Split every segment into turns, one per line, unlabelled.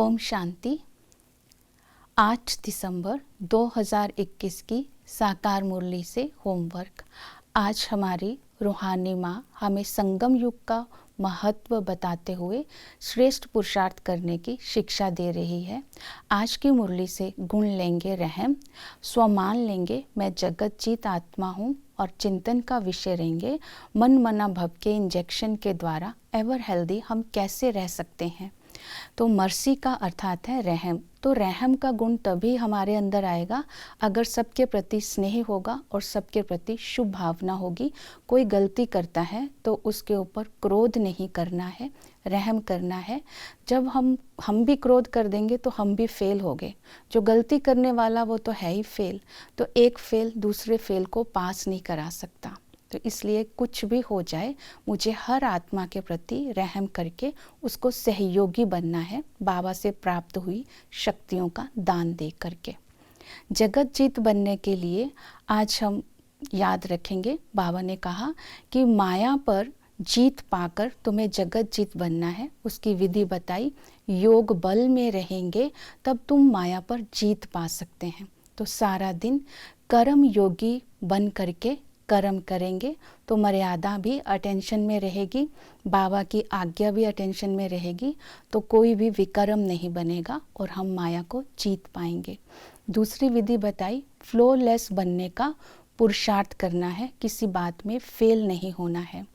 ओम शांति। 8 दिसंबर 2021 की साकार मुरली से होमवर्क। आज हमारी रूहानी माँ हमें संगम युग का महत्व बताते हुए श्रेष्ठ पुरुषार्थ करने की शिक्षा दे रही है। आज की मुरली से गुण लेंगे रहम, स्वमान लेंगे मैं जगत जीत आत्मा हूँ और चिंतन का विषय रहेंगे मन मना भव के इंजेक्शन के द्वारा एवर हेल्दी हम कैसे रह सकते हैं। तो मर्सी का अर्थात है रहम। तो रहम का गुण तभी हमारे अंदर आएगा अगर सबके प्रति स्नेह होगा और सबके प्रति शुभ भावना होगी। कोई गलती करता है तो उसके ऊपर क्रोध नहीं करना है, रहम करना है। जब हम भी क्रोध कर देंगे तो हम भी फेल हो गए। जो गलती करने वाला वो तो है ही फेल, तो एक फेल दूसरे फेल को पास नहीं करा सकता। तो इसलिए कुछ भी हो जाए मुझे हर आत्मा के प्रति रहम करके उसको सहयोगी बनना है, बाबा से प्राप्त हुई शक्तियों का दान दे करके। जगत जीत बनने के लिए आज हम याद रखेंगे, बाबा ने कहा कि माया पर जीत पाकर तुम्हें जगत जीत बनना है। उसकी विधि बताई, योग बल में रहेंगे तब तुम माया पर जीत पा सकते हैं। तो सारा दिन कर्म योगी बन करके कर्म करेंगे तो मर्यादा भी अटेंशन में रहेगी, बाबा की आज्ञा भी अटेंशन में रहेगी, तो कोई भी विकर्म नहीं बनेगा और हम माया को जीत पाएंगे। दूसरी विधि बताई, फ्लोलेस बनने का पुरुषार्थ करना है, किसी बात में फेल नहीं होना है।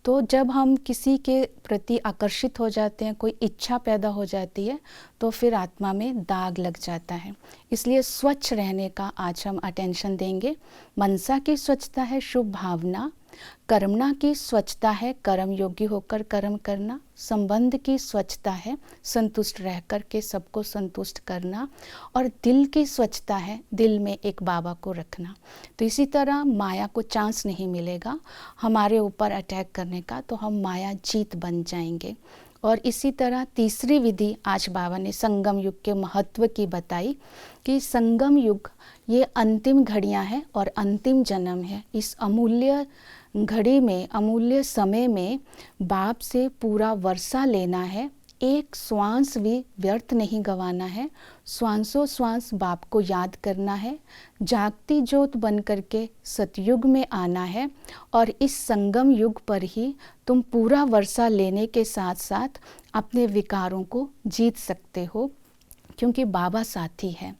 तो जब हम किसी के प्रति आकर्षित हो जाते हैं, कोई इच्छा पैदा हो जाती है, तो फिर आत्मा में दाग लग जाता है। इसलिए स्वच्छ रहने का आज हम अटेंशन देंगे। मनसा की स्वच्छता है शुभ भावना, कर्मणा की स्वच्छता है कर्म योगी होकर कर्म करना, संबंध की स्वच्छता है संतुष्ट रह कर के सबको संतुष्ट करना, और दिल की स्वच्छता है दिल में एक बाबा को रखना। तो इसी तरह माया को चांस नहीं मिलेगा हमारे ऊपर अटैक करने का, तो हम माया जीत बन जाएंगे। और इसी तरह तीसरी विधि आज बाबा ने संगम युग के महत्व की बताई कि संगम युग ये अंतिम घड़ियां हैं और अंतिम जन्म है। इस अमूल्य घड़ी में, अमूल्य समय में बाप से पूरा वर्षा लेना है, एक श्वास भी व्यर्थ नहीं गंवाना है, श्वासों श्वास बाप को याद करना है, जागती ज्योत बन करके सतयुग में आना है। और इस संगम युग पर ही तुम पूरा वर्षा लेने के साथ साथ अपने विकारों को जीत सकते हो, क्योंकि बाबा साथी है।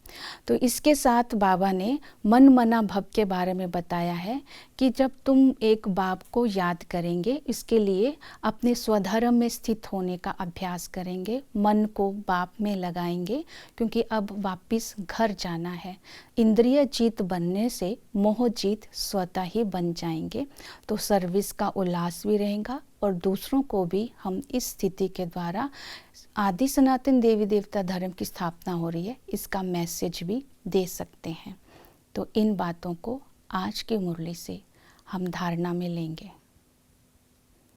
तो इसके साथ बाबा ने मन मना भव के बारे में बताया है कि जब तुम एक बाप को याद करेंगे, इसके लिए अपने स्वधर्म में स्थित होने का अभ्यास करेंगे, मन को बाप में लगाएंगे, क्योंकि अब वापस घर जाना है। इंद्रिय जीत बनने से मोह जीत स्वतः ही बन जाएंगे। तो सर्विस का उल्लास भी रहेगा और दूसरों को भी हम इस स्थिति के द्वारा आदि सनातन देवी देवता धर्म की स्थापना हो रही है, इसका मैसेज भी दे सकते हैं। तो इन बातों को आज की मुरली से हम धारणा में लेंगे।